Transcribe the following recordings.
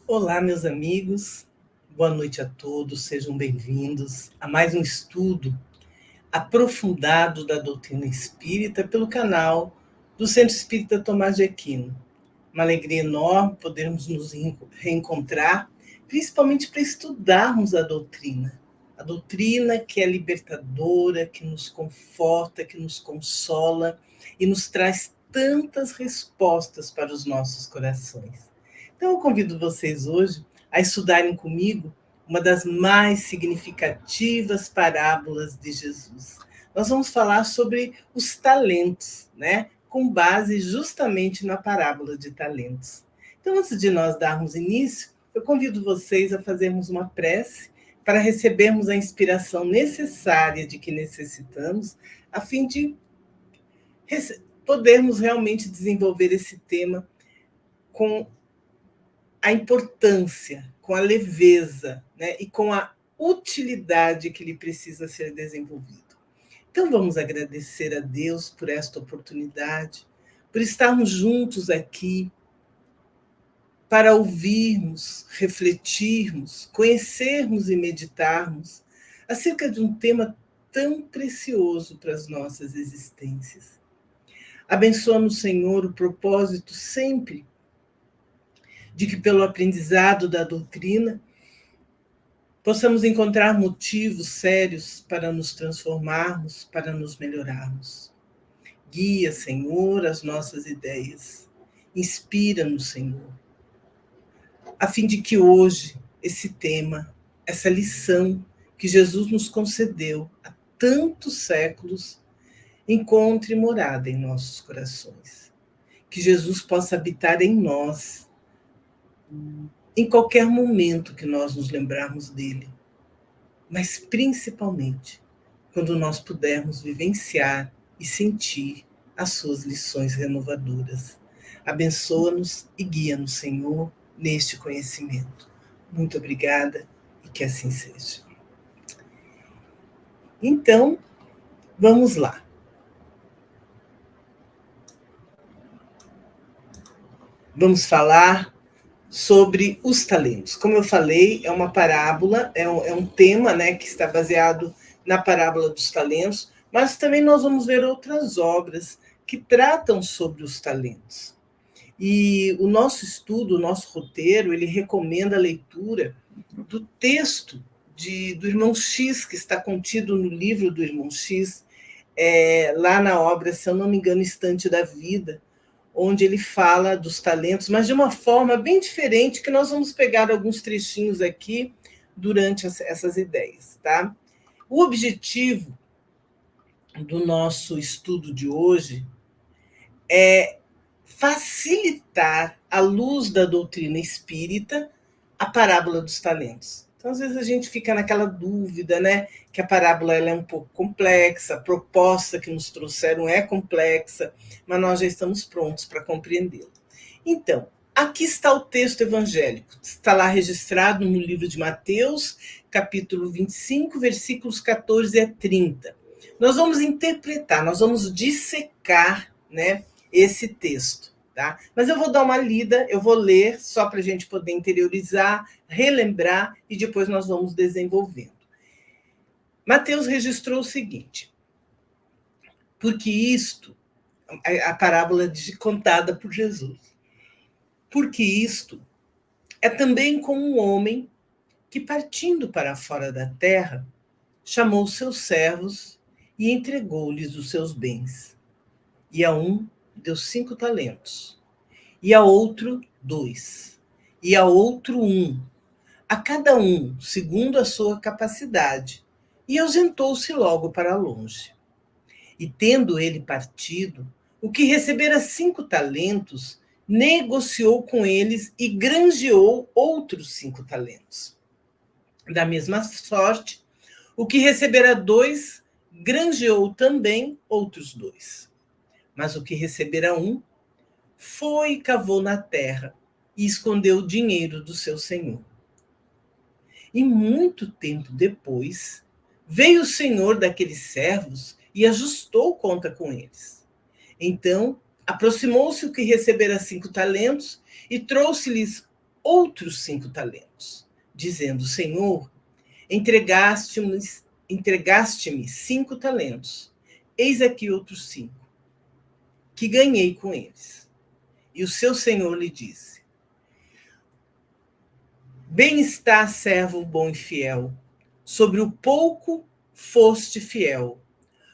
Olá, meus amigos, boa noite a todos, sejam bem-vindos a mais um estudo aprofundado da doutrina espírita pelo canal do Centro Espírita Tomás de Aquino. Uma alegria enorme podermos nos reencontrar, principalmente para estudarmos a doutrina que é libertadora, que nos conforta, que nos consola e nos traz tantas respostas para os nossos corações. Então, eu convido vocês hoje a estudarem comigo uma das mais significativas parábolas de Jesus. Nós vamos falar sobre os talentos, né? Com base justamente na parábola de talentos. Então, antes de nós darmos início, eu convido vocês a fazermos uma prece para recebermos a inspiração necessária de que necessitamos, a fim de podermos realmente desenvolver esse tema com a importância, com a leveza, né, e com a utilidade que ele precisa ser desenvolvido. Então vamos agradecer a Deus por esta oportunidade, por estarmos juntos aqui, para ouvirmos, refletirmos, conhecermos e meditarmos acerca de um tema tão precioso para as nossas existências. Abençoa-nos, Senhor, o propósito sempre de que, pelo aprendizado da doutrina, possamos encontrar motivos sérios para nos transformarmos, para nos melhorarmos. Guia, Senhor, as nossas ideias. Inspira-nos, Senhor, a fim de que hoje esse tema, essa lição que Jesus nos concedeu há tantos séculos, encontre morada em nossos corações. Que Jesus possa habitar em nós, em qualquer momento que nós nos lembrarmos dele, mas principalmente quando nós pudermos vivenciar e sentir as suas lições renovadoras. Abençoa-nos e guia-nos, Senhor, neste conhecimento. Muito obrigada e que assim seja. Então, vamos lá. Vamos falar sobre os talentos. Como eu falei, é uma parábola, é um tema, né, que está baseado na parábola dos talentos, mas também nós vamos ver outras obras que tratam sobre os talentos. E o nosso estudo, o nosso roteiro, ele recomenda a leitura do texto do Irmão X, que está contido no livro do Irmão X, lá na obra, se eu não me engano, Estante da Vida, onde ele fala dos talentos, mas de uma forma bem diferente, que nós vamos pegar alguns trechinhos aqui durante essas ideias, tá? O objetivo do nosso estudo de hoje é facilitar, à luz da doutrina espírita, a parábola dos talentos. Então, às vezes a gente fica naquela dúvida, né, que a parábola ela é um pouco complexa, a proposta que nos trouxeram é complexa, mas nós já estamos prontos para compreendê-la. Então, aqui está o texto evangélico, está lá registrado no livro de Mateus, capítulo 25, versículos 14 a 30. Nós vamos interpretar, nós vamos dissecar, né, esse texto. Tá? Mas eu vou dar uma lida, eu vou ler só para a gente poder interiorizar, relembrar e depois nós vamos desenvolvendo. Mateus registrou o seguinte: porque isto, a parábola contada por Jesus, porque isto é também como um homem que, partindo para fora da terra, chamou seus servos e entregou-lhes os seus bens. E a um deu 5 talentos, e a outro 2, e a outro 1, a cada um segundo a sua capacidade, e ausentou-se logo para longe. E tendo ele partido, o que recebera 5 talentos, negociou com eles e granjeou outros 5 talentos. Da mesma sorte, o que recebera 2, granjeou também outros 2. Mas o que recebera 1, foi e cavou na terra e escondeu o dinheiro do seu senhor. E muito tempo depois, veio o senhor daqueles servos e ajustou conta com eles. Então, aproximou-se o que recebera 5 talentos e trouxe-lhes outros 5 talentos, dizendo: Senhor, entregaste-me 5 talentos, eis aqui outros 5, que ganhei com eles. E o seu senhor lhe disse: Bem está, servo bom e fiel, sobre o pouco foste fiel,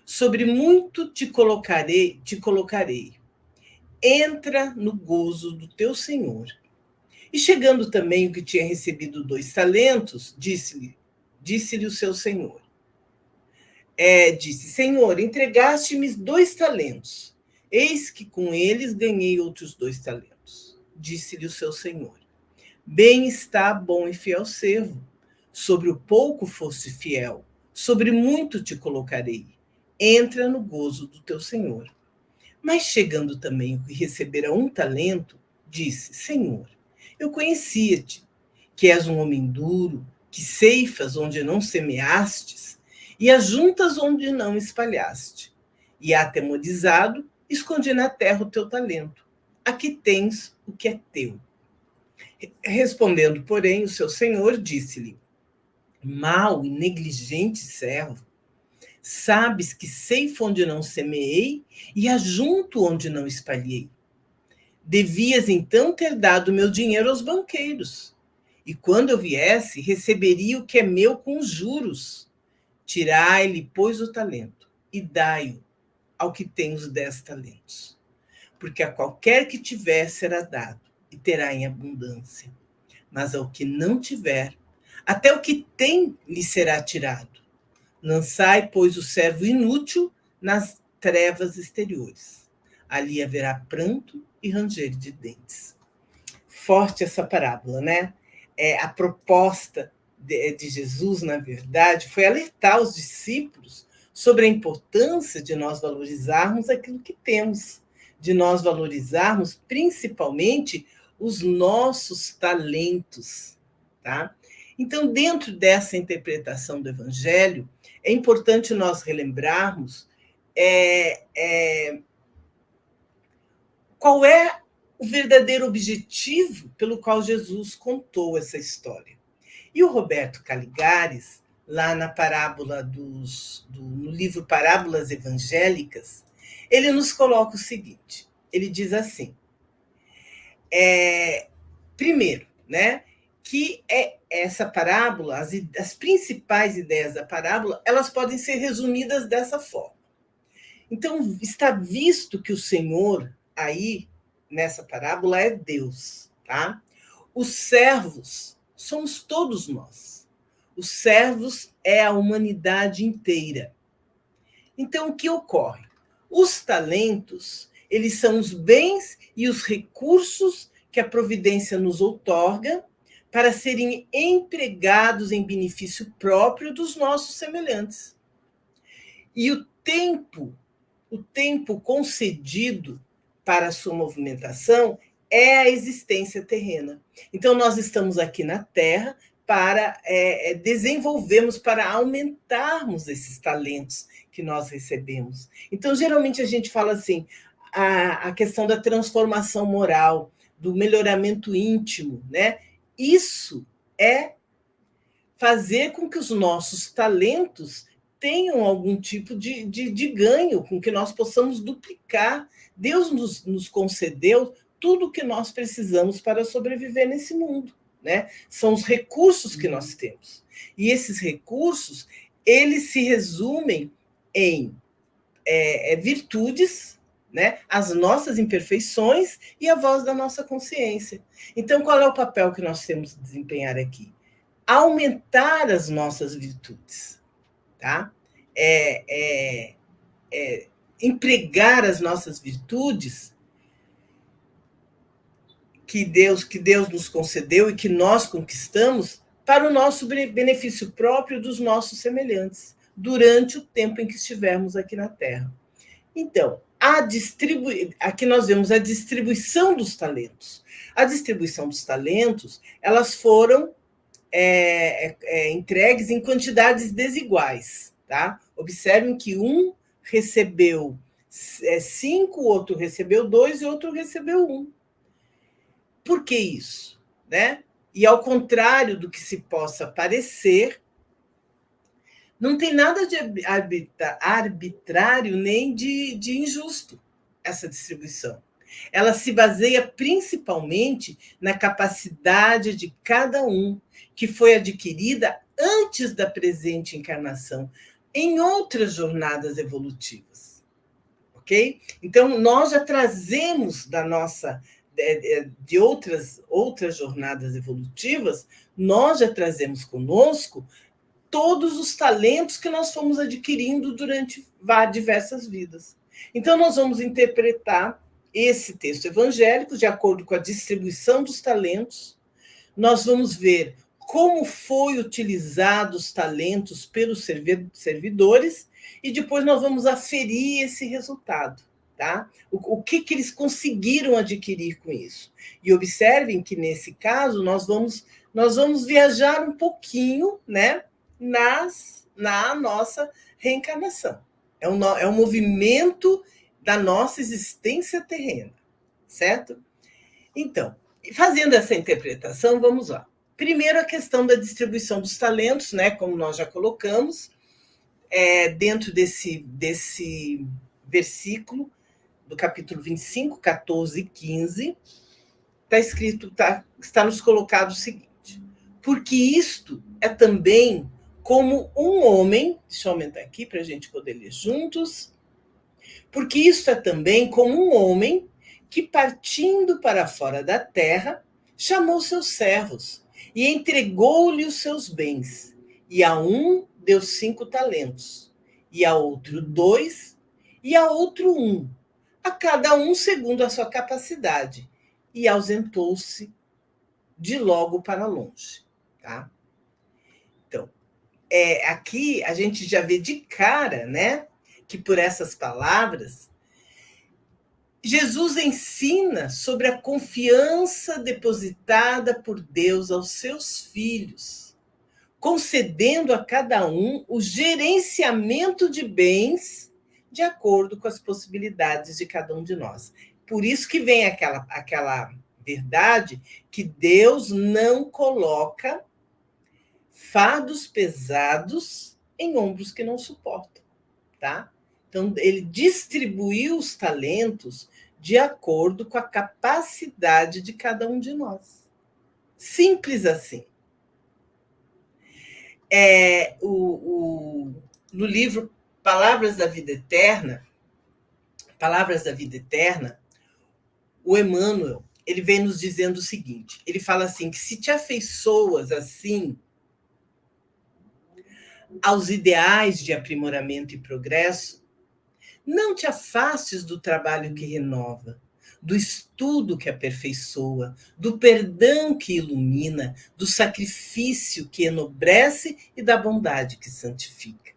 sobre muito te colocarei. Entra no gozo do teu senhor. E chegando também o que tinha recebido 2 talentos, disse-lhe o seu senhor. Disse: Senhor, entregaste-me 2 talentos. Eis que com eles ganhei outros 2 talentos. Disse-lhe o seu senhor: Bem está, bom e fiel servo. Sobre o pouco foste fiel, sobre muito te colocarei. Entra no gozo do teu senhor. Mas chegando também o que recebera 1 talento, disse: Senhor, eu conhecia-te, que és um homem duro, que ceifas onde não semeastes, e ajuntas onde não espalhaste. E atemorizado, escondi na terra o teu talento. Aqui tens o que é teu. Respondendo, porém, o seu senhor disse-lhe: Mau e negligente servo, sabes que ceifo onde não semeei e ajunto onde não espalhei. Devias então ter dado meu dinheiro aos banqueiros, e quando eu viesse, receberia o que é meu com juros. Tirai-lhe, pois, o talento, e dai-o ao que tem os 10 talentos. Porque a qualquer que tiver será dado, e terá em abundância. Mas ao que não tiver, até o que tem lhe será tirado. Lançai, pois, o servo inútil nas trevas exteriores. Ali haverá pranto e ranger de dentes. Forte essa parábola, né? A proposta de Jesus, na verdade, foi alertar os discípulos sobre a importância de nós valorizarmos aquilo que temos, de nós valorizarmos principalmente os nossos talentos, tá? Então, dentro dessa interpretação do Evangelho, é importante nós relembrarmos qual é o verdadeiro objetivo pelo qual Jesus contou essa história. E o Roberto Caligares, lá na parábola no livro Parábolas Evangélicas, ele nos coloca o seguinte, ele diz assim, primeiro, né, que essa parábola, as principais ideias da parábola, elas podem ser resumidas dessa forma. Então, está visto que o Senhor, aí, nessa parábola, é Deus, tá? Os servos somos todos nós. Os servos é a humanidade inteira. Então, o que ocorre? Os talentos, eles são os bens e os recursos que a providência nos outorga para serem empregados em benefício próprio dos nossos semelhantes. E o tempo concedido para a sua movimentação é a existência terrena. Então, nós estamos aqui na Terra para desenvolvermos, para aumentarmos esses talentos que nós recebemos. Então, geralmente a gente fala assim, a questão da transformação moral, do melhoramento íntimo, né? Isso é fazer com que os nossos talentos tenham algum tipo de ganho, com que nós possamos duplicar. Deus nos concedeu tudo o que nós precisamos para sobreviver nesse mundo, né? São os recursos que nós temos. E esses recursos, eles se resumem em virtudes, né? As nossas imperfeições e a voz da nossa consciência. Então, qual é o papel que nós temos de desempenhar aqui? Aumentar as nossas virtudes, tá? Empregar as nossas virtudes que Deus nos concedeu e que nós conquistamos para o nosso benefício próprio dos nossos semelhantes, durante o tempo em que estivermos aqui na Terra. Então, aqui nós vemos a distribuição dos talentos. A distribuição dos talentos, elas foram entregues em quantidades desiguais, tá? Observem que um recebeu 5, o outro recebeu 2 e o outro recebeu 1. Por que isso? né? E ao contrário do que se possa parecer, não tem nada de arbitrário nem de injusto essa distribuição. Ela se baseia principalmente na capacidade de cada um, que foi adquirida antes da presente encarnação, em outras jornadas evolutivas. Ok? Então, nós já trazemos da nossa de outras jornadas evolutivas, nós já trazemos conosco todos os talentos que nós fomos adquirindo durante diversas vidas. Então, nós vamos interpretar esse texto evangélico de acordo com a distribuição dos talentos. Nós vamos ver como foi utilizados os talentos pelos servidores e depois nós vamos aferir esse resultado. Tá? O que eles conseguiram adquirir com isso? E observem que, nesse caso, nós vamos viajar um pouquinho, né, na nossa reencarnação. É um movimento da nossa existência terrena, certo? Então, fazendo essa interpretação, vamos lá. Primeiro, a questão da distribuição dos talentos, né, como nós já colocamos, dentro desse versículo do capítulo 25, 14 e 15, está escrito, está nos colocado o seguinte: porque isto é também como um homem, deixa eu aumentar aqui para a gente poder ler juntos, porque isto é também como um homem que, partindo para fora da terra, chamou seus servos e entregou-lhe os seus bens, e a um deu 5 talentos, e a outro 2, e a outro 1, a cada um segundo a sua capacidade, e ausentou-se de logo para longe. Tá? Então, aqui a gente já vê de cara, né, que por essas palavras, Jesus ensina sobre a confiança depositada por Deus aos seus filhos, concedendo a cada um o gerenciamento de bens de acordo com as possibilidades de cada um de nós. Por isso que vem aquela verdade que Deus não coloca fardos pesados em ombros que não suportam, tá? Então, ele distribuiu os talentos de acordo com a capacidade de cada um de nós. Simples assim. No livro Palavras da Vida Eterna, o Emmanuel, ele vem nos dizendo o seguinte, ele fala assim, que se te afeiçoas assim aos ideais de aprimoramento e progresso, não te afastes do trabalho que renova, do estudo que aperfeiçoa, do perdão que ilumina, do sacrifício que enobrece e da bondade que santifica.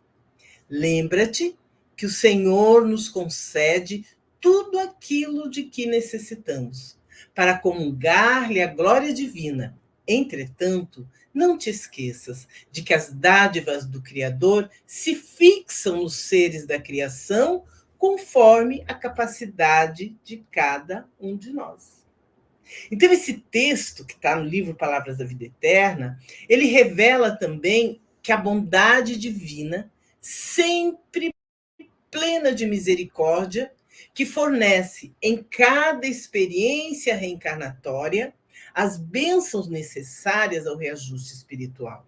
Lembra-te que o Senhor nos concede tudo aquilo de que necessitamos, para comungar-lhe a glória divina. Entretanto, não te esqueças de que as dádivas do Criador se fixam nos seres da criação conforme a capacidade de cada um de nós. Então, esse texto que está no livro Palavras da Vida Eterna, ele revela também que a bondade divina, sempre plena de misericórdia, que fornece em cada experiência reencarnatória as bênçãos necessárias ao reajuste espiritual.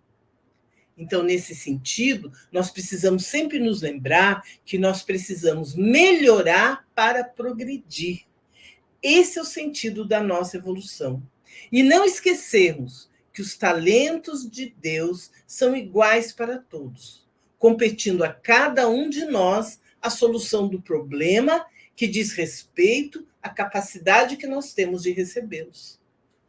Então, nesse sentido, nós precisamos sempre nos lembrar que nós precisamos melhorar para progredir. Esse é o sentido da nossa evolução. E não esquecermos que os talentos de Deus são iguais para todos, competindo a cada um de nós a solução do problema que diz respeito à capacidade que nós temos de recebê-los.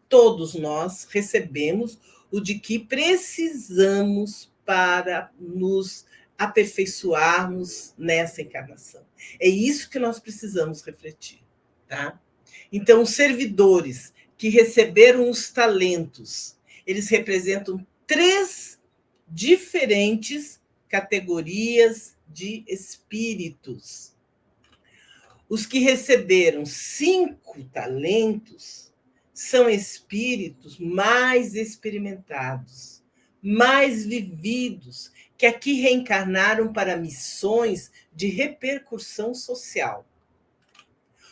Todos nós recebemos o de que precisamos para nos aperfeiçoarmos nessa encarnação. É isso que nós precisamos refletir, tá? Então, os servidores que receberam os talentos, eles representam 3 diferentes categorias de espíritos. Os que receberam 5 talentos são espíritos mais experimentados, mais vividos, que aqui reencarnaram para missões de repercussão social.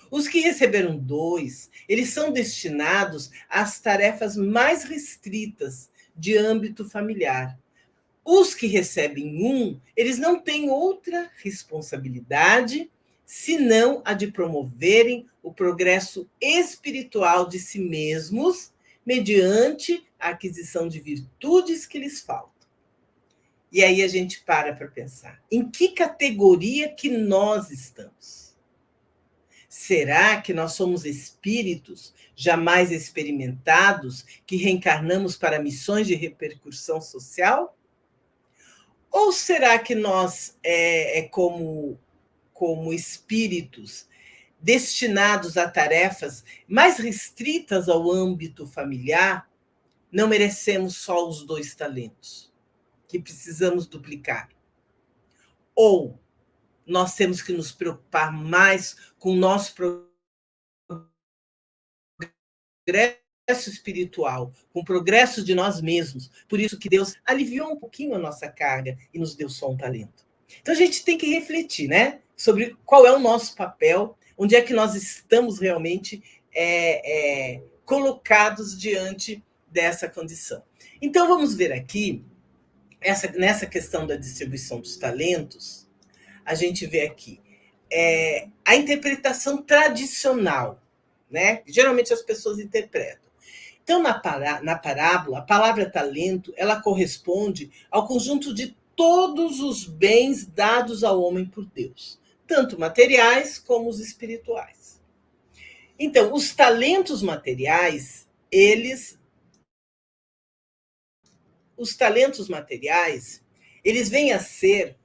Os que receberam 2, eles são destinados às tarefas mais restritas de âmbito familiar. Os que recebem 1, eles não têm outra responsabilidade senão a de promoverem o progresso espiritual de si mesmos mediante a aquisição de virtudes que lhes faltam. E aí a gente para pensar, em que categoria que nós estamos? Será que nós somos espíritos jamais experimentados que reencarnamos para missões de repercussão social? Ou será que nós, como espíritos destinados a tarefas mais restritas ao âmbito familiar, não merecemos só os 2 talentos, que precisamos duplicar? Ou nós temos que nos preocupar mais com o nosso progresso espiritual, com o progresso de nós mesmos. Por isso que Deus aliviou um pouquinho a nossa carga e nos deu só um talento. Então a gente tem que refletir, né, sobre qual é o nosso papel, onde é que nós estamos realmente colocados diante dessa condição. Então vamos ver aqui, nessa questão da distribuição dos talentos, a gente vê aqui a interpretação tradicional, né? Geralmente as pessoas interpretam. Então, na parábola, a palavra talento, ela corresponde ao conjunto de todos os bens dados ao homem por Deus, tanto materiais como os espirituais. Então, os talentos materiais, eles vêm a ser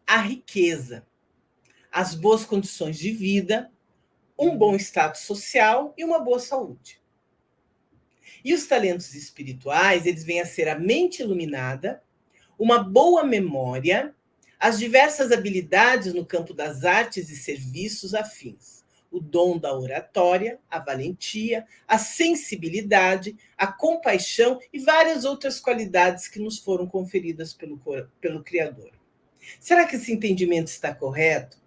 a riqueza, as boas condições de vida, um bom status social e uma boa saúde. E os talentos espirituais, eles vêm a ser a mente iluminada, uma boa memória, as diversas habilidades no campo das artes e serviços afins, o dom da oratória, a valentia, a sensibilidade, a compaixão e várias outras qualidades que nos foram conferidas pelo Criador. Será que esse entendimento está correto?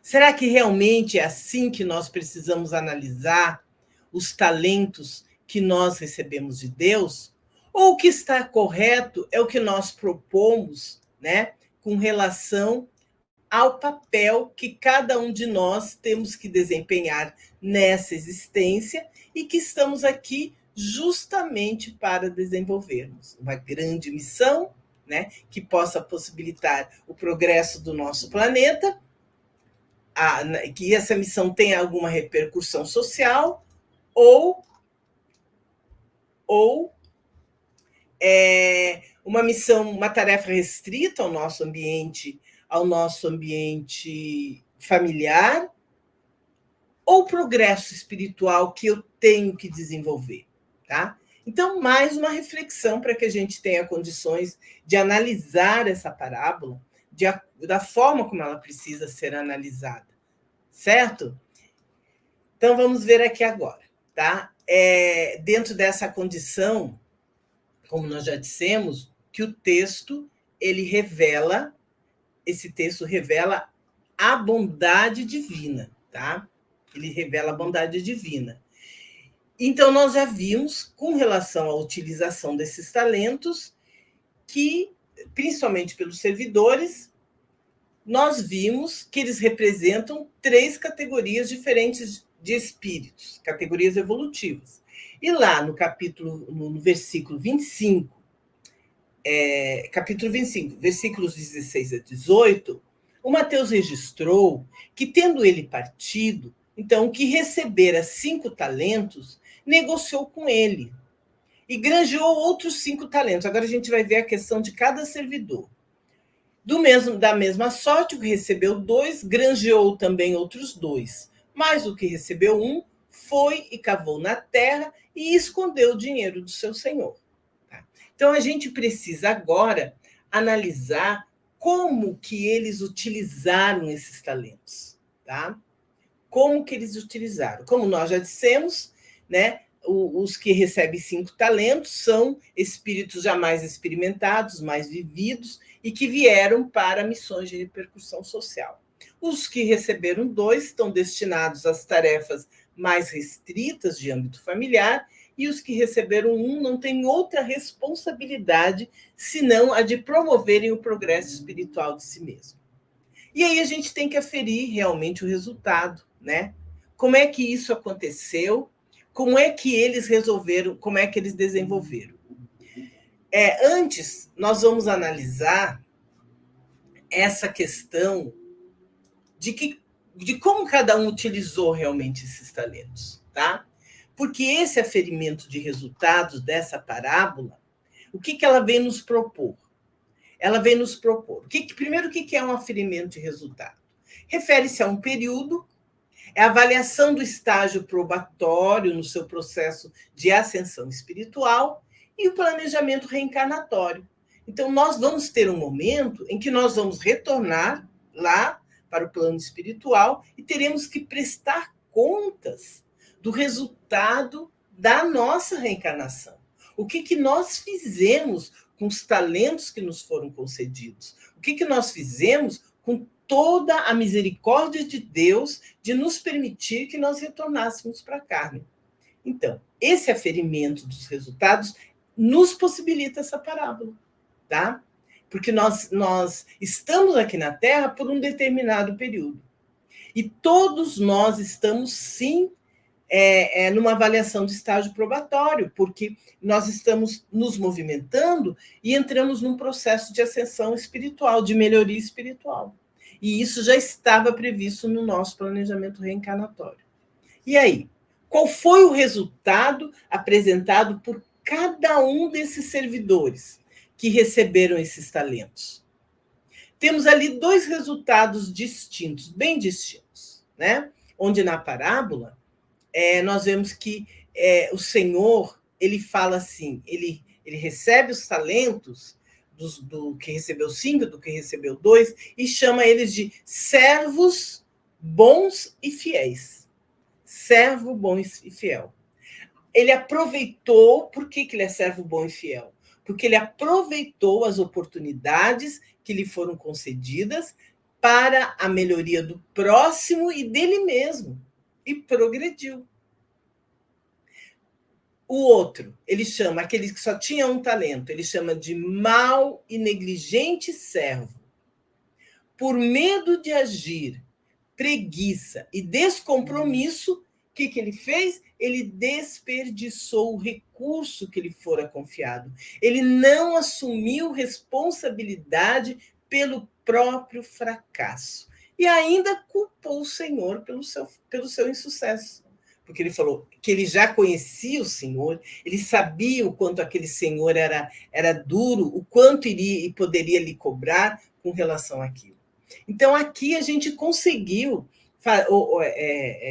Será que realmente é assim que nós precisamos analisar os talentos que nós recebemos de Deus? Ou o que está correto é o que nós propomos, né, com relação ao papel que cada um de nós temos que desempenhar nessa existência e que estamos aqui justamente para desenvolvermos uma grande missão, né, que possa possibilitar o progresso do nosso planeta, que essa missão tenha alguma repercussão social ou uma missão, uma tarefa restrita ao nosso ambiente familiar, ou progresso espiritual que eu tenho que desenvolver, tá? Então, mais uma reflexão para que a gente tenha condições de analisar essa parábola da forma como ela precisa ser analisada, certo? Então, vamos ver aqui agora, tá? Dentro dessa condição, como nós já dissemos, que o texto, esse texto revela a bondade divina, tá? Ele revela a bondade divina. Então, nós já vimos, com relação à utilização desses talentos, que, principalmente pelos servidores, nós vimos que eles representam 3 categorias diferentes de espíritos, categorias evolutivas. E lá no versículo 25, capítulo 25, versículos 16 a 18, o Mateus registrou que, tendo ele partido, então, o que recebera 5 talentos, negociou com ele e granjeou outros 5 talentos. Agora a gente vai ver a questão de cada servidor. Da mesma sorte, o que recebeu 2, granjeou também outros 2. Mas o que recebeu 1, foi e cavou na terra e escondeu o dinheiro do seu senhor. Tá? Então, a gente precisa agora analisar como que eles utilizaram esses talentos. Tá? como que eles utilizaram. Como nós já dissemos, né, os que recebem 5 talentos são espíritos jamais experimentados, mais vividos, e que vieram para missões de repercussão social. Os que receberam 2 estão destinados às tarefas mais restritas de âmbito familiar, e os que receberam 1 não têm outra responsabilidade senão a de promoverem o progresso espiritual de si mesmo. E aí a gente tem que aferir realmente o resultado, né? Como é que isso aconteceu? Como é que eles resolveram? Como é que eles desenvolveram? Antes, nós vamos analisar essa questão de como cada um utilizou realmente esses talentos, tá? Porque esse aferimento de resultados dessa parábola, o que ela vem nos propor? Ela vem nos propor. Primeiro, o que é um aferimento de resultado? Refere-se a um período, é a avaliação do estágio probatório no seu processo de ascensão espiritual e o planejamento reencarnatório. Então, nós vamos ter um momento em que nós vamos retornar lá para o plano espiritual e teremos que prestar contas do resultado da nossa reencarnação. O que nós fizemos com os talentos que nos foram concedidos? O que nós fizemos com toda a misericórdia de Deus de nos permitir que nós retornássemos para a carne? Então, esse aferimento dos resultados nos possibilita essa parábola, tá? Porque nós estamos aqui na Terra por um determinado período. E todos nós estamos, sim, numa avaliação de estágio probatório, porque nós estamos nos movimentando e entramos num processo de ascensão espiritual, de melhoria espiritual. E isso já estava previsto no nosso planejamento reencarnatório. E aí, qual foi o resultado apresentado por cada um desses servidores que receberam esses talentos? Temos ali 2 resultados distintos, bem distintos, né? Onde na parábola nós vemos que o Senhor, ele fala assim, ele recebe os talentos do que recebeu 5, do que recebeu 2, e chama eles de servos bons e fiéis. Servo bom e fiel. Ele aproveitou, por que ele é servo bom e fiel? Porque ele aproveitou as oportunidades que lhe foram concedidas para a melhoria do próximo e dele mesmo, e progrediu. O outro, ele chama, aquele que só tinha um talento, ele chama de mau e negligente servo. Por medo de agir, preguiça e descompromisso, o que ele fez? Ele desperdiçou o recurso que lhe fora confiado. Ele não assumiu responsabilidade pelo próprio fracasso. E ainda culpou o Senhor pelo seu insucesso. Porque ele falou que ele já conhecia o Senhor, ele sabia o quanto aquele Senhor era duro, o quanto iria e poderia lhe cobrar com relação àquilo. Então, aqui a gente conseguiu,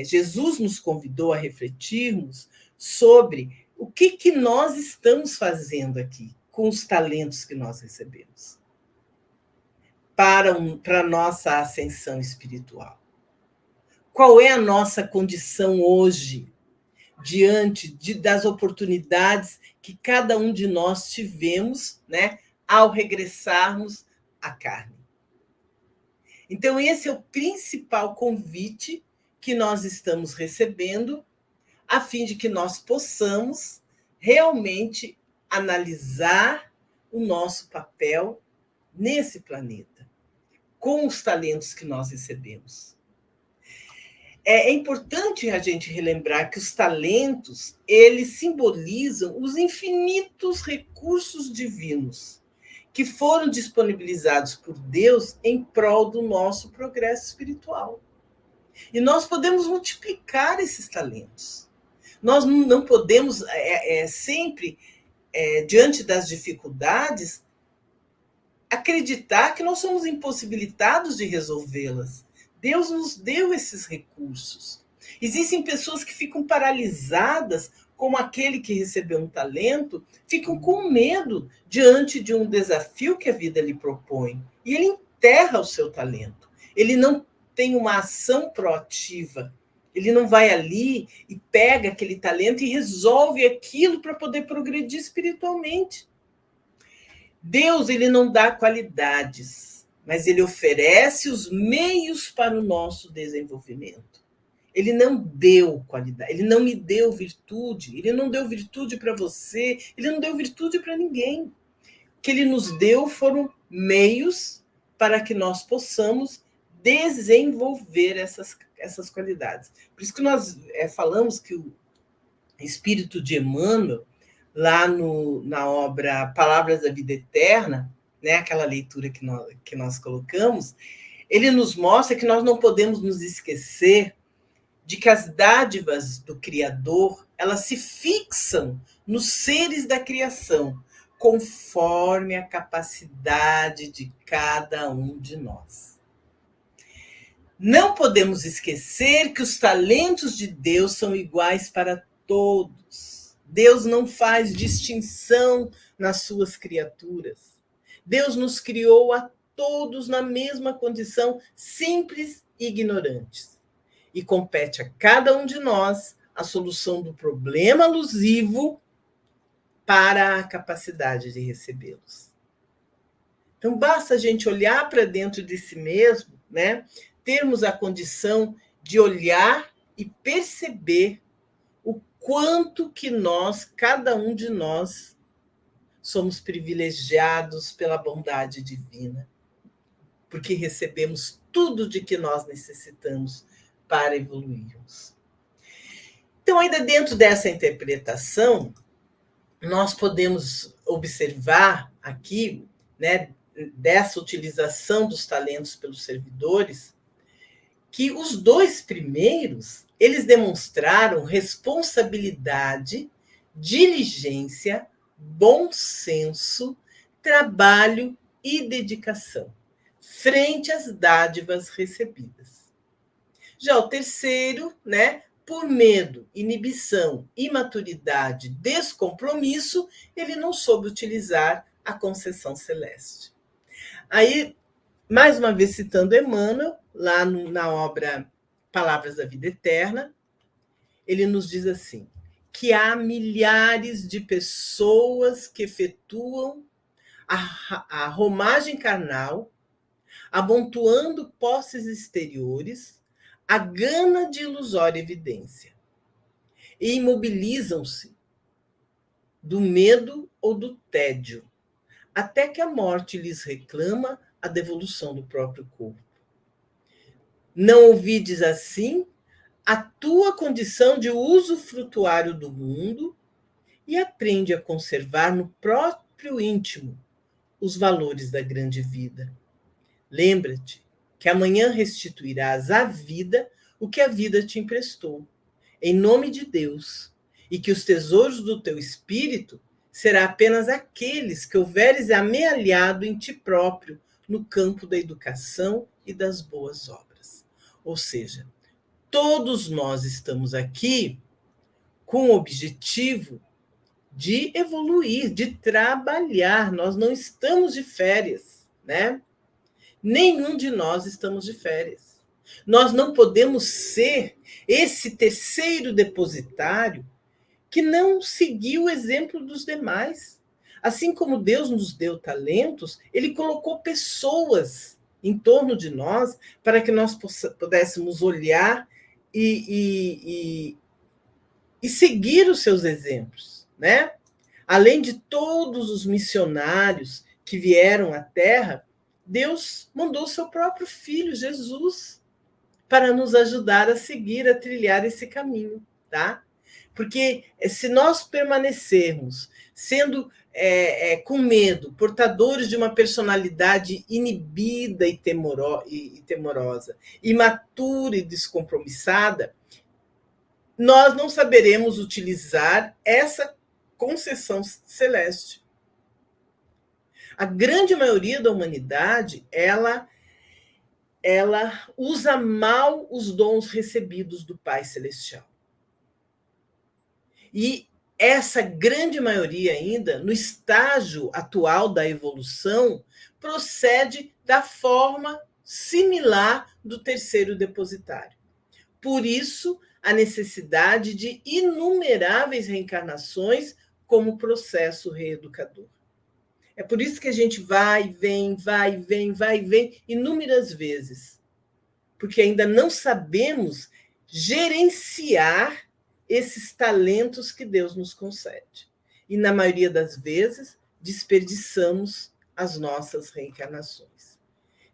Jesus nos convidou a refletirmos sobre o que nós estamos fazendo aqui com os talentos que nós recebemos para a nossa ascensão espiritual. Qual é a nossa condição hoje, diante das oportunidades que cada um de nós tivemos, né, ao regressarmos à carne? Então, esse é o principal convite que nós estamos recebendo, a fim de que nós possamos realmente analisar o nosso papel nesse planeta, com os talentos que nós recebemos. É importante a gente relembrar que os talentos, eles simbolizam os infinitos recursos divinos que foram disponibilizados por Deus em prol do nosso progresso espiritual. E nós podemos multiplicar esses talentos. Nós não podemos sempre, diante das dificuldades, acreditar que nós somos impossibilitados de resolvê-las. Deus nos deu esses recursos. Existem pessoas que ficam paralisadas, como aquele que recebeu um talento, ficam com medo diante de um desafio que a vida lhe propõe. E ele enterra o seu talento. Ele não tem uma ação proativa Ele não vai ali e pega aquele talento e resolve aquilo para poder progredir espiritualmente. Deus, ele não dá qualidades, mas ele oferece os meios para o nosso desenvolvimento. Ele não deu qualidade, ele não me deu virtude, ele não deu virtude para você, ele não deu virtude para ninguém. O que ele nos deu foram meios para que nós possamos desenvolver essas qualidades. Por isso que nós falamos que o espírito de Emmanuel, lá na obra Palavras da Vida Eterna, né, aquela leitura que nós colocamos, ele nos mostra que nós não podemos nos esquecer de que as dádivas do Criador, elas se fixam nos seres da criação, conforme a capacidade de cada um de nós. Não podemos esquecer que os talentos de Deus são iguais para todos. Deus não faz distinção nas suas criaturas. Deus nos criou a todos na mesma condição, simples e ignorantes. E compete a cada um de nós a solução do problema alusivo para a capacidade de recebê-los. Então, basta a gente olhar para dentro de si mesmo, né? Termos a condição de olhar e perceber o quanto que nós, cada um de nós, somos privilegiados pela bondade divina, porque recebemos tudo de que nós necessitamos para evoluirmos. Então, ainda dentro dessa interpretação, nós podemos observar aqui, né, dessa utilização dos talentos pelos servidores, que os dois primeiros, eles demonstraram responsabilidade, diligência, bom senso, trabalho e dedicação, frente às dádivas recebidas. Já o terceiro, né, por medo, inibição, imaturidade, descompromisso, ele não soube utilizar a concessão celeste. Aí, mais uma vez citando Emmanuel, lá na obra Palavras da Vida Eterna, ele nos diz assim, que há milhares de pessoas que efetuam a romagem carnal, amontoando posses exteriores, a gana de ilusória evidência, e imobilizam-se do medo ou do tédio, até que a morte lhes reclama a devolução do próprio corpo. Não ouvides assim a tua condição de usufrutuário do mundo e aprende a conservar no próprio íntimo os valores da grande vida. Lembra-te que amanhã restituirás à vida o que a vida te emprestou, em nome de Deus, e que os tesouros do teu espírito será apenas aqueles que houveres amealhado em ti próprio no campo da educação e das boas obras. Ou seja, todos nós estamos aqui com o objetivo de evoluir, de trabalhar. Nós não estamos de férias, né? Nenhum de nós estamos de férias. Nós não podemos ser esse terceiro depositário que não seguiu o exemplo dos demais. Assim como Deus nos deu talentos, ele colocou pessoas em torno de nós para que nós pudéssemos olhar e seguir os seus exemplos, né? Além de todos os missionários que vieram à Terra, Deus mandou o seu próprio Filho, Jesus, para nos ajudar a seguir, a trilhar esse caminho, tá? Porque se nós permanecermos sendo com medo, portadores de uma personalidade inibida e temorosa, imatura e descompromissada, nós não saberemos utilizar essa concessão celeste. A grande maioria da humanidade, ela usa mal os dons recebidos do Pai Celestial. E essa grande maioria ainda, no estágio atual da evolução, procede da forma similar do terceiro depositário. Por isso, a necessidade de inumeráveis reencarnações como processo reeducador. É por isso que a gente vai e vem inúmeras vezes, porque ainda não sabemos gerenciar esses talentos que Deus nos concede. E, na maioria das vezes, desperdiçamos as nossas reencarnações.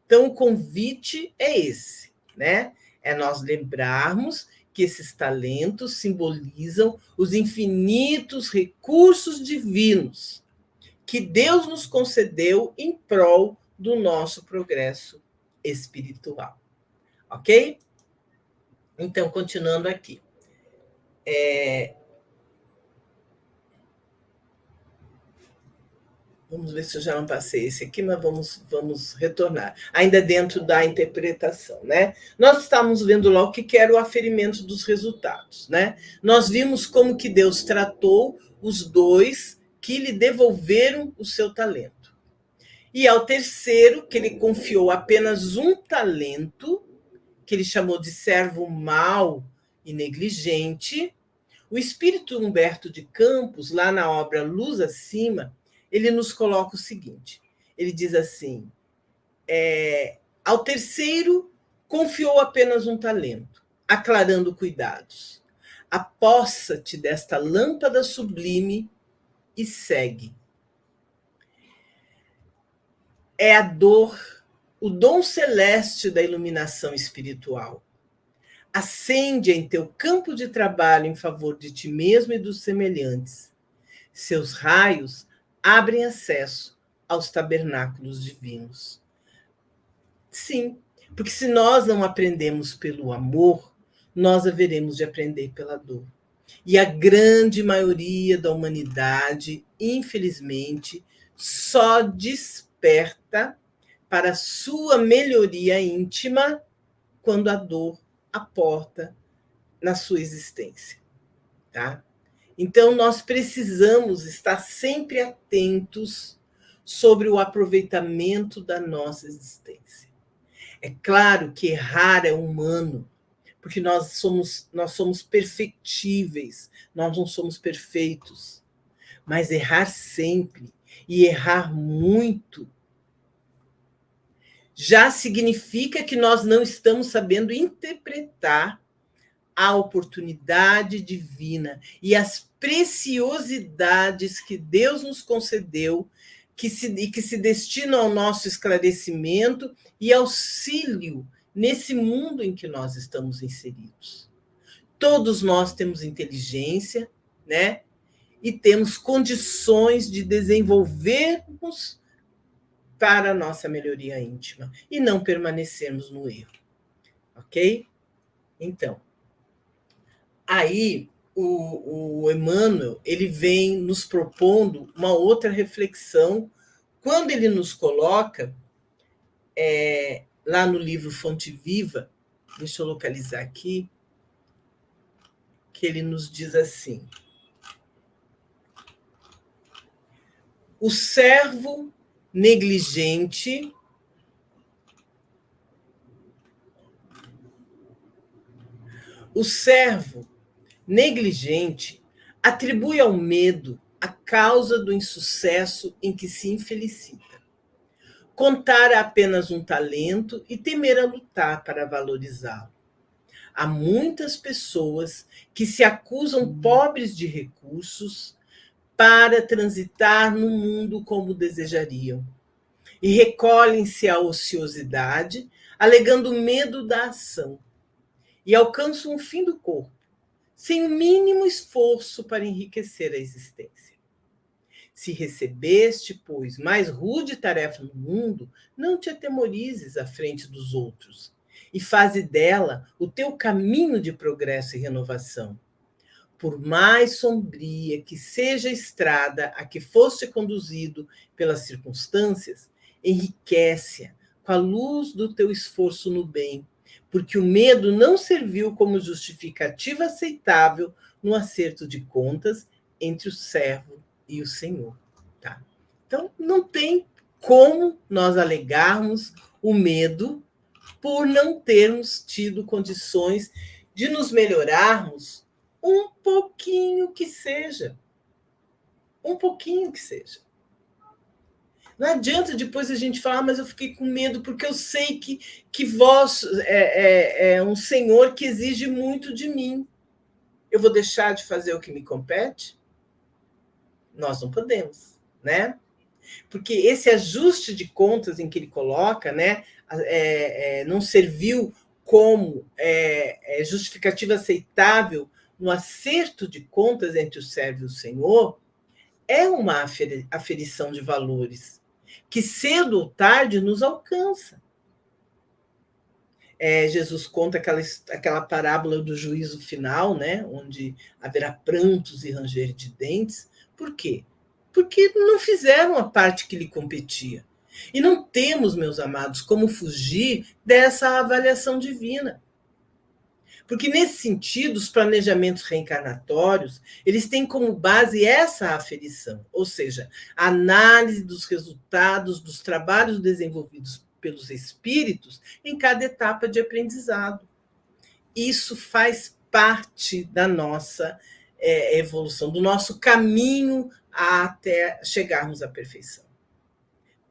Então, o convite é esse, né? É nós lembrarmos que esses talentos simbolizam os infinitos recursos divinos que Deus nos concedeu em prol do nosso progresso espiritual. Ok? Então, continuando aqui. Vamos ver se eu já não passei esse aqui, mas vamos retornar. Ainda dentro da interpretação, né? Nós estávamos vendo lá o que era o aferimento dos resultados, né? Nós vimos como que Deus tratou os dois que lhe devolveram o seu talento. E ao terceiro, que ele confiou apenas um talento, que ele chamou de servo mau e negligente, o espírito Humberto de Campos, lá na obra Luz Acima, ele nos coloca o seguinte, ele diz assim, ao terceiro confiou apenas um talento, aclarando cuidados. Apossa-te desta lâmpada sublime e segue. É a dor, o dom celeste da iluminação espiritual. Acende em teu campo de trabalho em favor de ti mesmo e dos semelhantes. Seus raios abrem acesso aos tabernáculos divinos. Sim, porque se nós não aprendemos pelo amor, nós haveremos de aprender pela dor. E a grande maioria da humanidade, infelizmente, só desperta para a sua melhoria íntima quando a dor aporta na sua existência, tá? Então, nós precisamos estar sempre atentos sobre o aproveitamento da nossa existência. É claro que errar é humano, porque nós somos perfectíveis, nós não somos perfeitos. Mas errar sempre e errar muito já significa que nós não estamos sabendo interpretar a oportunidade divina e as preciosidades que Deus nos concedeu, que se destinam ao nosso esclarecimento e auxílio nesse mundo em que nós estamos inseridos. Todos nós temos inteligência, né? E temos condições de desenvolvermos para a nossa melhoria íntima e não permanecermos no erro. Ok? Então, aí o Emmanuel ele vem nos propondo uma outra reflexão quando ele nos coloca lá no livro Fonte Viva, deixa eu localizar aqui, que ele nos diz assim: o servo negligente atribui ao medo a causa do insucesso em que se infelicita. Contar apenas um talento e temer a lutar para valorizá-lo. Há muitas pessoas que se acusam pobres de recursos para transitar no mundo como desejariam e recolhem-se à ociosidade, alegando medo da ação, e alcançam o fim do corpo, sem o mínimo esforço para enriquecer a existência. Se recebeste, pois, mais rude tarefa no mundo, não te atemorizes à frente dos outros, e faze dela o teu caminho de progresso e renovação. Por mais sombria que seja a estrada a que foste conduzido pelas circunstâncias, enriquece-a com a luz do teu esforço no bem, porque o medo não serviu como justificativa aceitável no acerto de contas entre o servo e o Senhor. Tá? Então, não tem como nós alegarmos o medo por não termos tido condições de nos melhorarmos um pouquinho que seja. Um pouquinho que seja. Não adianta depois a gente falar, mas eu fiquei com medo, porque eu sei que vós é um Senhor que exige muito de mim. Eu vou deixar de fazer o que me compete? Nós não podemos, né? Porque esse ajuste de contas em que ele coloca, né, não serviu como justificativa aceitável no acerto de contas entre o servo e o Senhor, é uma aferição de valores que cedo ou tarde nos alcança. Jesus conta aquela parábola do juízo final, né, onde haverá prantos e ranger de dentes. Por quê? Porque não fizeram a parte que lhe competia. E não temos, meus amados, como fugir dessa avaliação divina. Porque, nesse sentido, os planejamentos reencarnatórios, eles têm como base essa aferição, ou seja, a análise dos resultados dos trabalhos desenvolvidos pelos espíritos em cada etapa de aprendizado. Isso faz parte da nossa evolução, do nosso caminho até chegarmos à perfeição.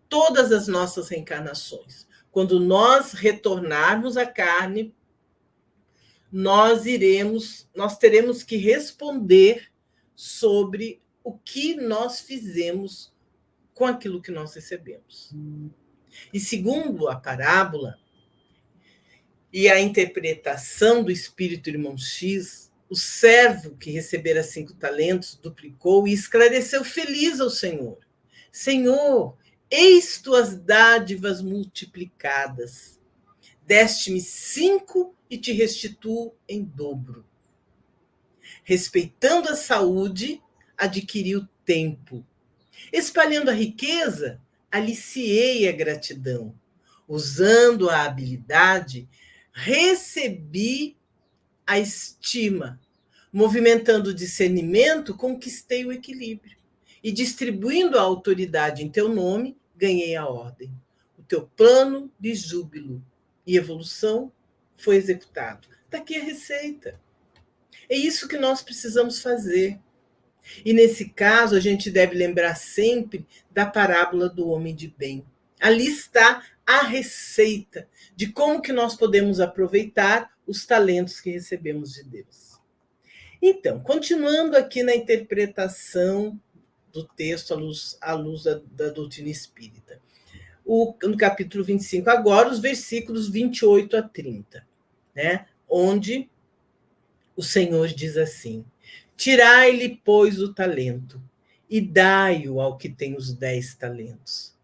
Todas as nossas reencarnações, quando nós retornarmos à carne, nós teremos que responder sobre o que nós fizemos com aquilo que nós recebemos. E segundo a parábola e a interpretação do espírito irmão X, o servo que recebera 5 talentos duplicou e esclareceu feliz ao Senhor: Senhor, eis tuas dádivas multiplicadas. Deste-me 5 e te restituo em dobro. Respeitando a saúde, adquiri o tempo. Espalhando a riqueza, aliciei a gratidão. Usando a habilidade, recebi a estima. Movimentando o discernimento, conquistei o equilíbrio. E distribuindo a autoridade em teu nome, ganhei a ordem. O teu plano de júbilo e evolução foi executado. Está aqui a receita. É isso que nós precisamos fazer. E nesse caso, a gente deve lembrar sempre da parábola do homem de bem. Ali está a receita de como que nós podemos aproveitar os talentos que recebemos de Deus. Então, continuando aqui na interpretação do texto à luz da doutrina espírita. No capítulo 25, agora os versículos 28 a 30, né? Onde o Senhor diz assim: tirai-lhe, pois, o talento e dai-o ao que tem os 10 talentos.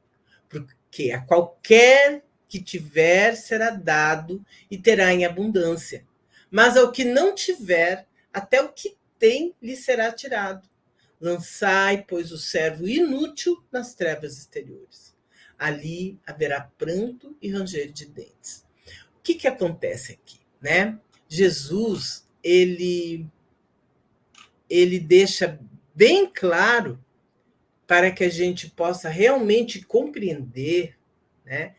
Porque a qualquer que tiver será dado e terá em abundância. Mas ao que não tiver, até o que tem lhe será tirado. Lançai, pois, o servo inútil nas trevas exteriores. Ali haverá pranto e ranger de dentes. O que acontece aqui, né? Jesus, ele deixa bem claro para que a gente possa realmente compreender, né,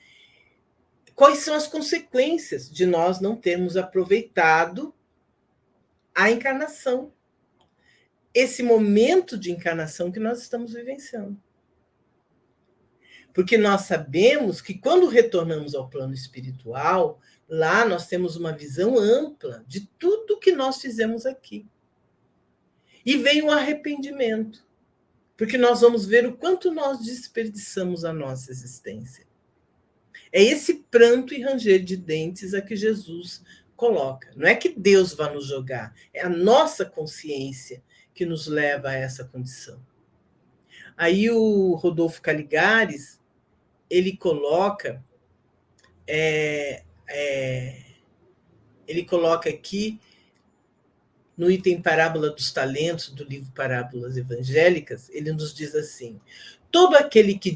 quais são as consequências de nós não termos aproveitado a encarnação, esse momento de encarnação que nós estamos vivenciando. Porque nós sabemos que quando retornamos ao plano espiritual, lá nós temos uma visão ampla de tudo que nós fizemos aqui. E vem o arrependimento, porque nós vamos ver o quanto nós desperdiçamos a nossa existência. É esse pranto e ranger de dentes a que Jesus coloca. Não é que Deus vá nos jogar, é a nossa consciência que nos leva a essa condição. Aí o Rodolfo Caligares, ele coloca aqui no item Parábola dos Talentos, do livro Parábolas Evangélicas, ele nos diz assim: todo aquele que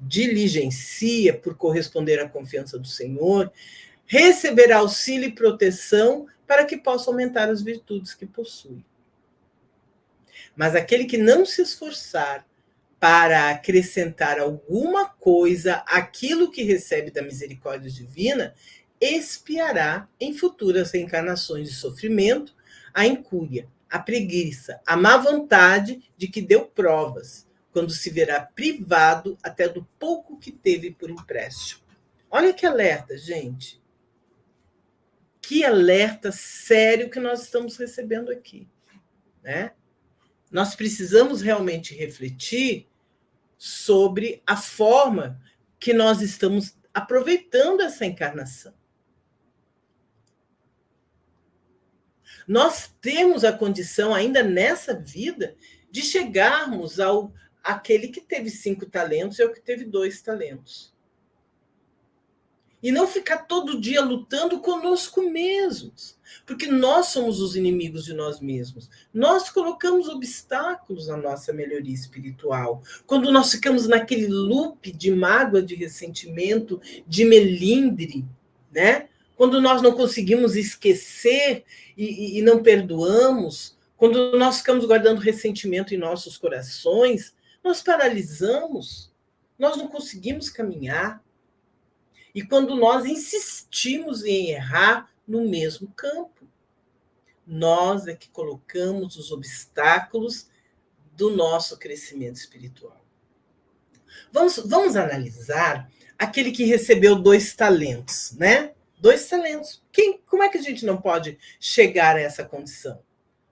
diligencia por corresponder à confiança do Senhor, receberá auxílio e proteção para que possa aumentar as virtudes que possui. Mas aquele que não se esforçar para acrescentar alguma coisa àquilo que recebe da misericórdia divina, expiará em futuras reencarnações de sofrimento a incúria, a preguiça, a má vontade de que deu provas, quando se verá privado até do pouco que teve por empréstimo. Olha que alerta, gente. Que alerta sério que nós estamos recebendo aqui, né? Nós precisamos realmente refletir sobre a forma que nós estamos aproveitando essa encarnação. Nós temos a condição, ainda nessa vida, de chegarmos ao aquele que teve 5 talentos e ao que teve 2 talentos. E não ficar todo dia lutando conosco mesmos, porque nós somos os inimigos de nós mesmos. Nós colocamos obstáculos à nossa melhoria espiritual. Quando nós ficamos naquele loop de mágoa, de ressentimento, de melindre, né? Quando nós não conseguimos esquecer e não perdoamos, quando nós ficamos guardando ressentimento em nossos corações, nós paralisamos, nós não conseguimos caminhar. E quando nós insistimos em errar no mesmo campo, nós é que colocamos os obstáculos do nosso crescimento espiritual. Vamos analisar aquele que recebeu 2 talentos, né? 2 talentos. Como é que a gente não pode chegar a essa condição?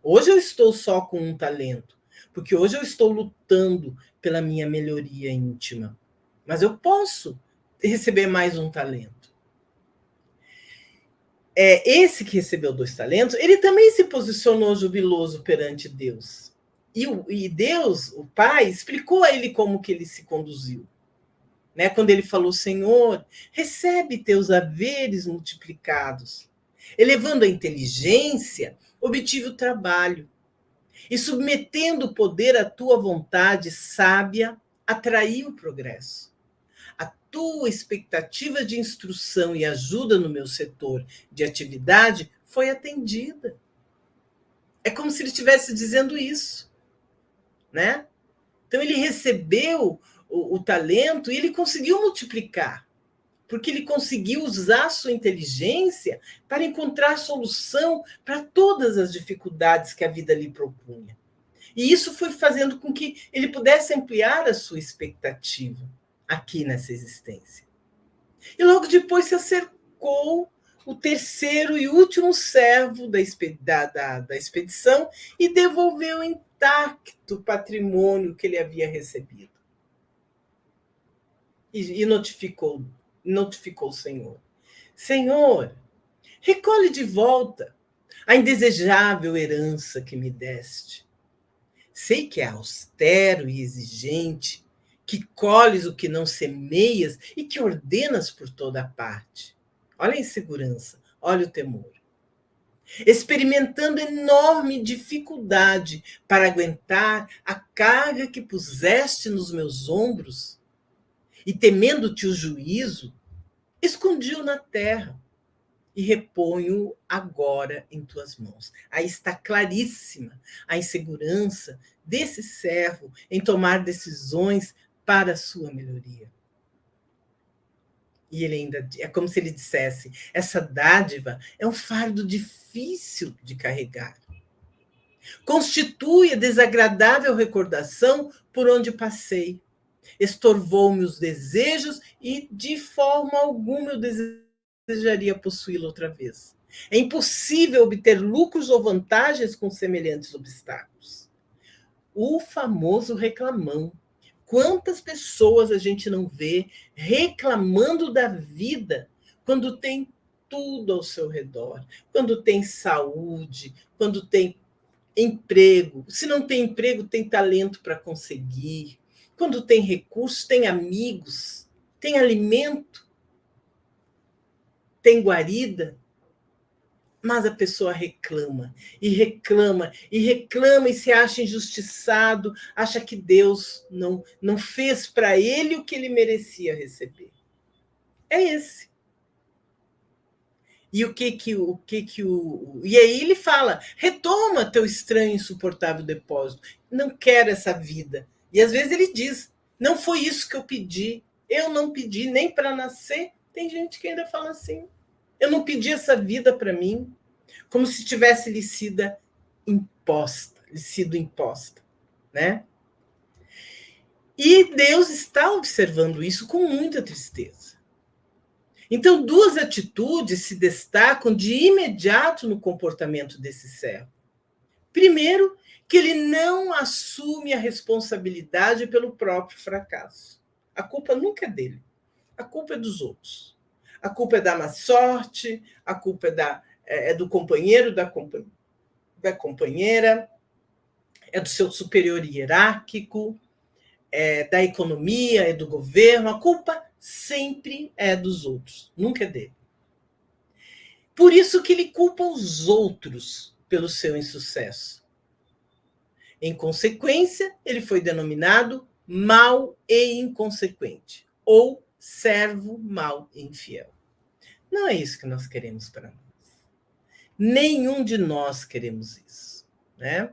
Hoje eu estou só com 1 talento, porque hoje eu estou lutando pela minha melhoria íntima. Mas eu posso receber mais 1 talento. Esse que recebeu 2 talentos, ele também se posicionou jubiloso perante Deus. E Deus, o Pai, explicou a ele como que ele se conduziu. Né? Quando ele falou, Senhor, recebe teus haveres multiplicados. Elevando a inteligência, obtive o trabalho. E submetendo o poder à tua vontade sábia, atraí o progresso. Tua expectativa de instrução e ajuda no meu setor de atividade foi atendida. É como se ele estivesse dizendo isso, né? Então ele recebeu o talento e ele conseguiu multiplicar, porque ele conseguiu usar a sua inteligência para encontrar solução para todas as dificuldades que a vida lhe propunha. E isso foi fazendo com que ele pudesse ampliar a sua expectativa aqui nessa existência. E logo depois se acercou o terceiro e último servo da expedição e devolveu intacto o patrimônio que ele havia recebido. E notificou o Senhor. Senhor, recolhe de volta a indesejável herança que me deste. Sei que é austero e exigente, que colhes o que não semeias e que ordenas por toda parte. Olha a insegurança, olha o temor. Experimentando enorme dificuldade para aguentar a carga que puseste nos meus ombros e temendo-te o juízo, escondi-o na terra e reponho agora em tuas mãos. Aí está claríssima a insegurança desse servo em tomar decisões para a sua melhoria. E ele ainda é como se ele dissesse: essa dádiva é um fardo difícil de carregar. Constitui a desagradável recordação por onde passei. Estorvou-me os desejos e de forma alguma eu desejaria possuí-lo outra vez. É impossível obter lucros ou vantagens com semelhantes obstáculos. O famoso reclamão. Quantas pessoas a gente não vê reclamando da vida quando tem tudo ao seu redor, quando tem saúde, quando tem emprego. Se não tem emprego, tem talento para conseguir. Quando tem recursos, tem amigos, tem alimento, tem guarida. Mas a pessoa reclama, e reclama, e reclama, e se acha injustiçado, acha que Deus não fez para ele o que ele merecia receber. É esse. E e aí ele fala: retoma teu estranho e insuportável depósito. Não quero essa vida. E às vezes ele diz: não foi isso que eu pedi. Eu não pedi nem para nascer. Tem gente que ainda fala assim. Eu não pedi essa vida para mim, como se tivesse lhe sido imposta, né? E Deus está observando isso com muita tristeza. Então, duas atitudes se destacam de imediato no comportamento desse servo. Primeiro, que ele não assume a responsabilidade pelo próprio fracasso. A culpa nunca é dele. A culpa é dos outros. A culpa é da má sorte, a culpa é do companheiro, da companheira, é do seu superior hierárquico, é da economia, é do governo. A culpa sempre é dos outros, nunca é dele. Por isso que ele culpa os outros pelo seu insucesso. Em consequência, ele foi denominado mau e inconsequente, ou servo mau e infiel. Não é isso que nós queremos para nós. Nenhum de nós queremos isso, né?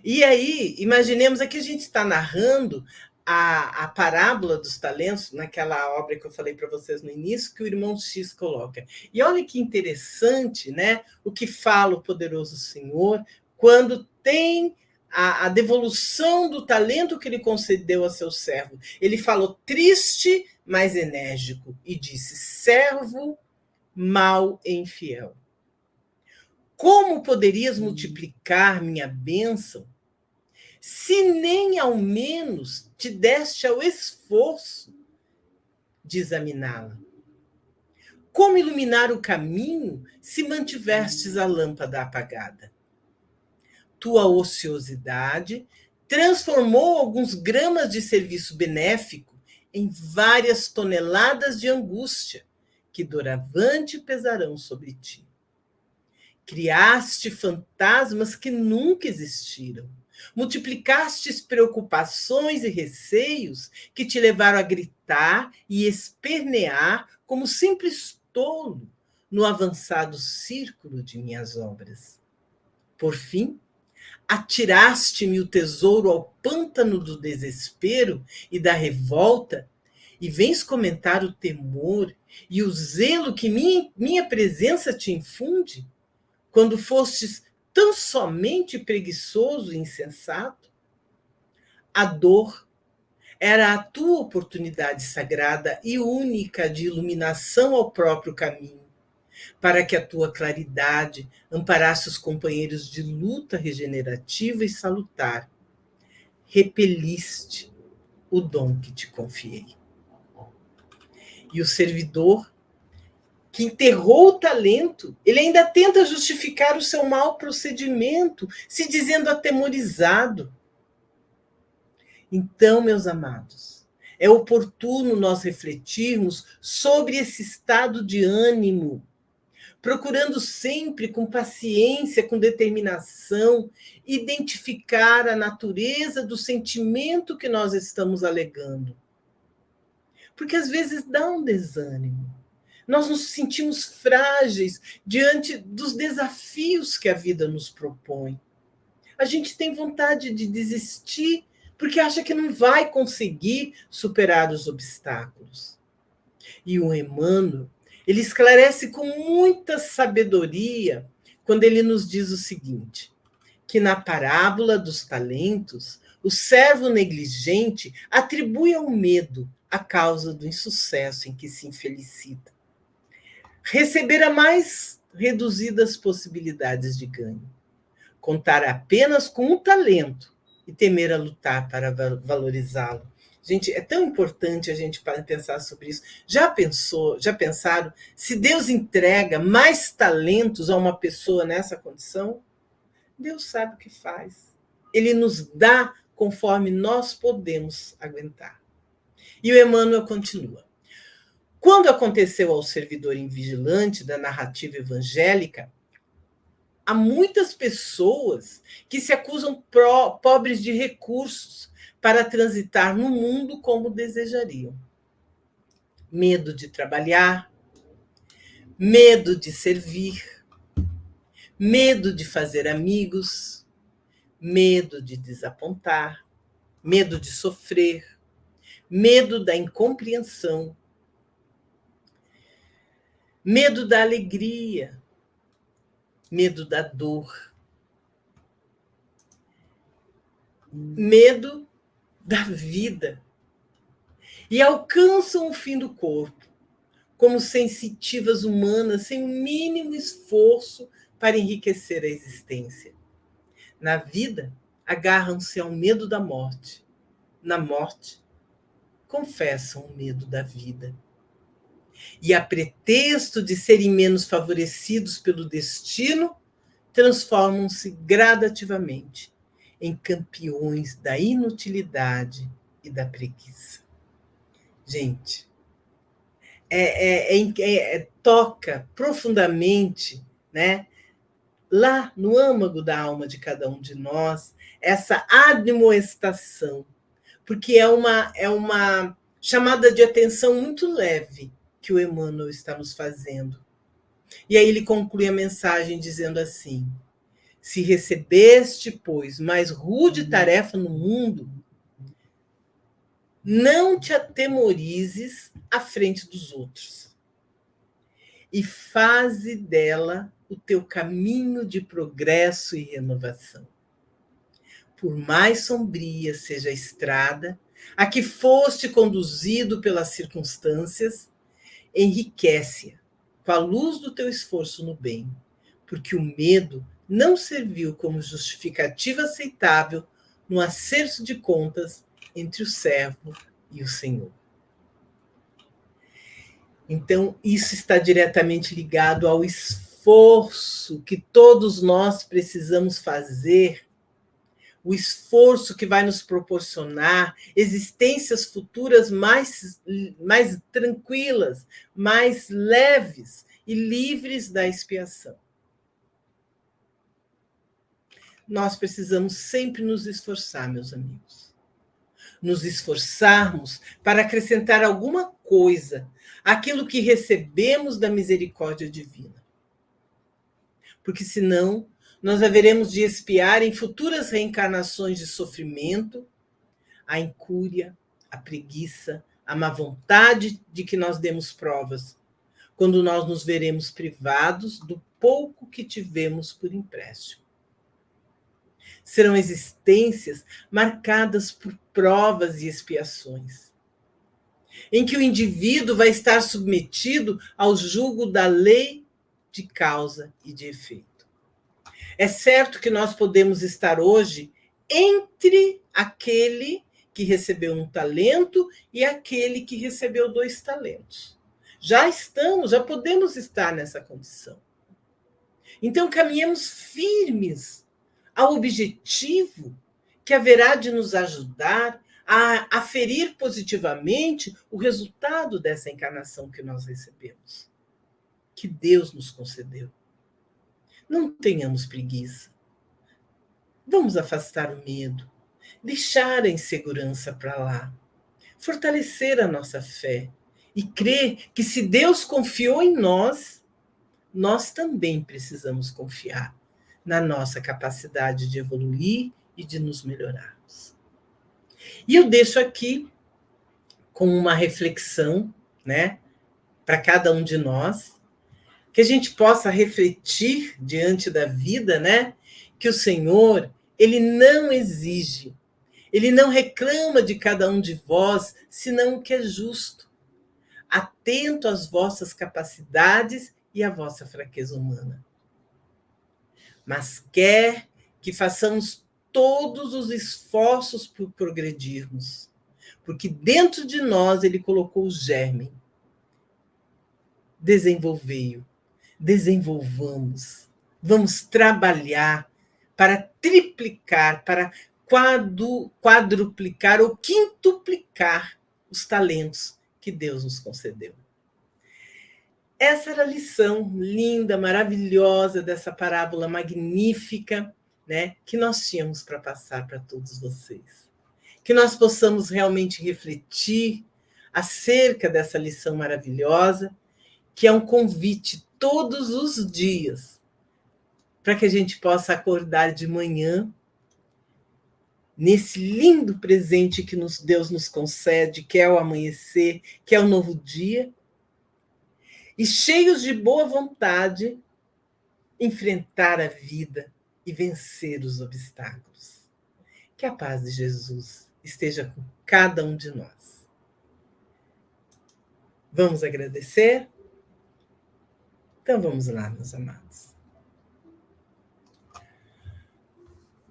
E aí, imaginemos aqui, a gente está narrando a parábola dos talentos, naquela obra que eu falei para vocês no início, que o irmão X coloca. E olha que interessante, né? O que fala o poderoso Senhor quando tem a devolução do talento que ele concedeu a seu servo. Ele falou triste, mas enérgico, e disse: servo mau e infiel. Como poderias multiplicar minha bênção se nem ao menos te deste ao esforço de examiná-la? Como iluminar o caminho se mantivestes a lâmpada apagada? Tua ociosidade transformou alguns gramas de serviço benéfico em várias toneladas de angústia, que doravante pesarão sobre ti. Criaste fantasmas que nunca existiram. Multiplicastes preocupações e receios que te levaram a gritar e espernear como simples tolo no avançado círculo de minhas obras. Por fim, atiraste-me o tesouro ao pântano do desespero e da revolta, e vens comentar o temor e o zelo que minha presença te infunde, quando fostes tão somente preguiçoso e insensato? A dor era a tua oportunidade sagrada e única de iluminação ao próprio caminho, para que a tua claridade amparasse os companheiros de luta regenerativa e salutar. Repeliste o dom que te confiei. E o servidor que enterrou o talento, ele ainda tenta justificar o seu mau procedimento, se dizendo atemorizado. Então, meus amados, é oportuno nós refletirmos sobre esse estado de ânimo, procurando sempre, com paciência, com determinação, identificar a natureza do sentimento que nós estamos alegando. Porque às vezes dá um desânimo. Nós nos sentimos frágeis diante dos desafios que a vida nos propõe. A gente tem vontade de desistir porque acha que não vai conseguir superar os obstáculos. E o Emmanuel, ele esclarece com muita sabedoria quando ele nos diz o seguinte, que na parábola dos talentos, o servo negligente atribui ao medo a causa do insucesso em que se infelicita. Receber mais reduzidas possibilidades de ganho. Contar apenas com um talento e temer a lutar para valorizá-lo. Gente, é tão importante a gente pensar sobre isso. Já pensaram se Deus entrega mais talentos a uma pessoa nessa condição? Deus sabe o que faz. Ele nos dá conforme nós podemos aguentar. E o Emmanuel continua. Quando aconteceu ao servidor invigilante da narrativa evangélica, há muitas pessoas que se acusam pobres de recursos para transitar no mundo como desejariam. Medo de trabalhar, medo de servir, medo de fazer amigos, medo de desapontar, medo de sofrer, medo da incompreensão. medo da alegria, medo da dor, medo da vida. E alcançam o fim do corpo, como sensitivas humanas, sem o mínimo esforço para enriquecer a existência. Na vida, agarram-se ao medo da morte. Na morte, confessam o medo da vida. E, a pretexto de serem menos favorecidos pelo destino, transformam-se gradativamente em campeões da inutilidade e da preguiça. Gente, toca profundamente, né, lá no âmago da alma de cada um de nós, essa admoestação, porque é uma chamada de atenção muito leve que o Emmanuel está nos fazendo. E aí ele conclui a mensagem dizendo assim: se recebeste, pois, mais rude tarefa no mundo, não te atemorizes à frente dos outros e faze dela o teu caminho de progresso e renovação. Por mais sombria seja a estrada a que foste conduzido pelas circunstâncias, enriquece-a com a luz do teu esforço no bem, porque o medo não serviu como justificativa aceitável no acerto de contas entre o servo e o Senhor. Então, isso está diretamente ligado ao esforço que todos nós precisamos fazer, o esforço que vai nos proporcionar existências futuras mais tranquilas, mais leves e livres da expiação. Nós precisamos sempre nos esforçar, meus amigos. Nos esforçarmos para acrescentar alguma coisa àquilo que recebemos da misericórdia divina. Porque senão nós haveremos de expiar em futuras reencarnações de sofrimento a incúria, a preguiça, a má vontade de que nós demos provas, quando nós nos veremos privados do pouco que tivemos por empréstimo. Serão existências marcadas por provas e expiações, em que o indivíduo vai estar submetido ao jugo da lei de causa e de efeito. É certo que nós podemos estar hoje entre aquele que recebeu um talento e aquele que recebeu 2 talentos. Já podemos estar nessa condição. Então, caminhemos firmes ao objetivo que haverá de nos ajudar a aferir positivamente o resultado dessa encarnação que nós recebemos, que Deus nos concedeu. Não tenhamos preguiça. Vamos afastar o medo, deixar a insegurança para lá, fortalecer a nossa fé e crer que se Deus confiou em nós, nós também precisamos confiar na nossa capacidade de evoluir e de nos melhorarmos. E eu deixo aqui com uma reflexão, né, para cada um de nós, que a gente possa refletir diante da vida, né, que o Senhor, ele não exige, ele não reclama de cada um de vós, senão o que é justo, atento às vossas capacidades e à vossa fraqueza humana. Mas quer que façamos todos os esforços por progredirmos, porque dentro de nós ele colocou o germe. Desenvolvei-o, desenvolvamos, vamos trabalhar para triplicar, para quadruplicar ou quintuplicar os talentos que Deus nos concedeu. Essa era a lição linda, maravilhosa dessa parábola magnífica, né, que nós tínhamos para passar para todos vocês. Que nós possamos realmente refletir acerca dessa lição maravilhosa, que é um convite todos os dias, para que a gente possa acordar de manhã, nesse lindo presente que Deus nos concede, que é o amanhecer, que é o novo dia, e cheios de boa vontade, enfrentar a vida e vencer os obstáculos. Que a paz de Jesus esteja com cada um de nós. Vamos agradecer? Então vamos lá, meus amados.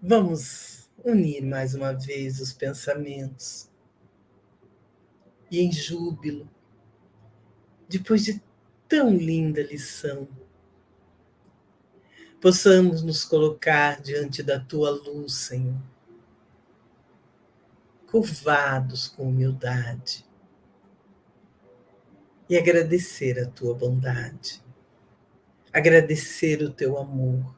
Vamos unir mais uma vez os pensamentos e em júbilo, depois de tão linda lição, possamos nos colocar diante da tua luz, Senhor, curvados com humildade e agradecer a tua bondade, agradecer o teu amor.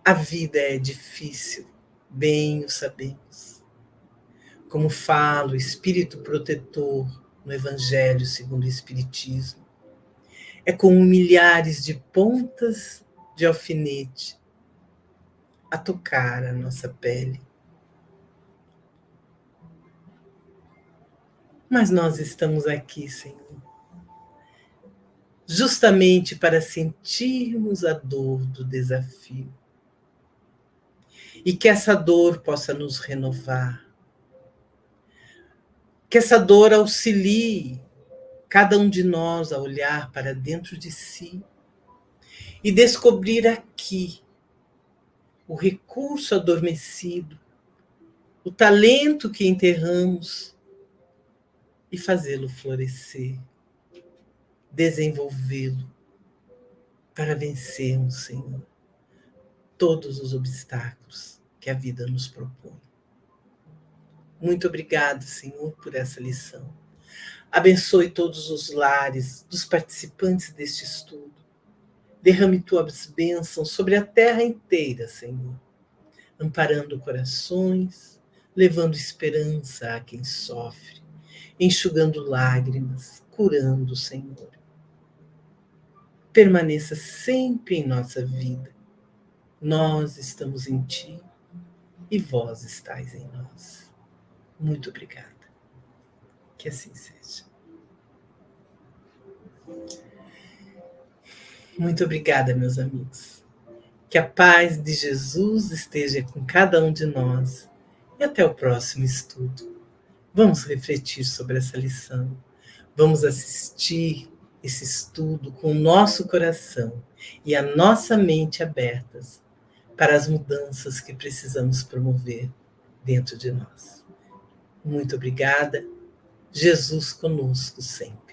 A vida é difícil, bem o sabemos. Como fala o Espírito protetor no Evangelho segundo o Espiritismo, é como milhares de pontas de alfinete a tocar a nossa pele. Mas nós estamos aqui, Senhor, justamente para sentirmos a dor do desafio. E que essa dor possa nos renovar. Que essa dor auxilie cada um de nós a olhar para dentro de si e descobrir aqui o recurso adormecido, o talento que enterramos e fazê-lo florescer, desenvolvê-lo para vencermos, Senhor, todos os obstáculos que a vida nos propõe. Muito obrigada, Senhor, por essa lição. Abençoe todos os lares dos participantes deste estudo. Derrame tuas bênçãos sobre a terra inteira, Senhor, amparando corações, levando esperança a quem sofre, enxugando lágrimas, curando, Senhor. Permaneça sempre em nossa vida. Nós estamos em Ti e vós estais em nós. Muito obrigada. Que assim seja. Muito obrigada, meus amigos. Que a paz de Jesus esteja com cada um de nós. E até o próximo estudo. Vamos refletir sobre essa lição. Vamos assistir esse estudo com o nosso coração e a nossa mente abertas para as mudanças que precisamos promover dentro de nós. Muito obrigada. Jesus conosco sempre.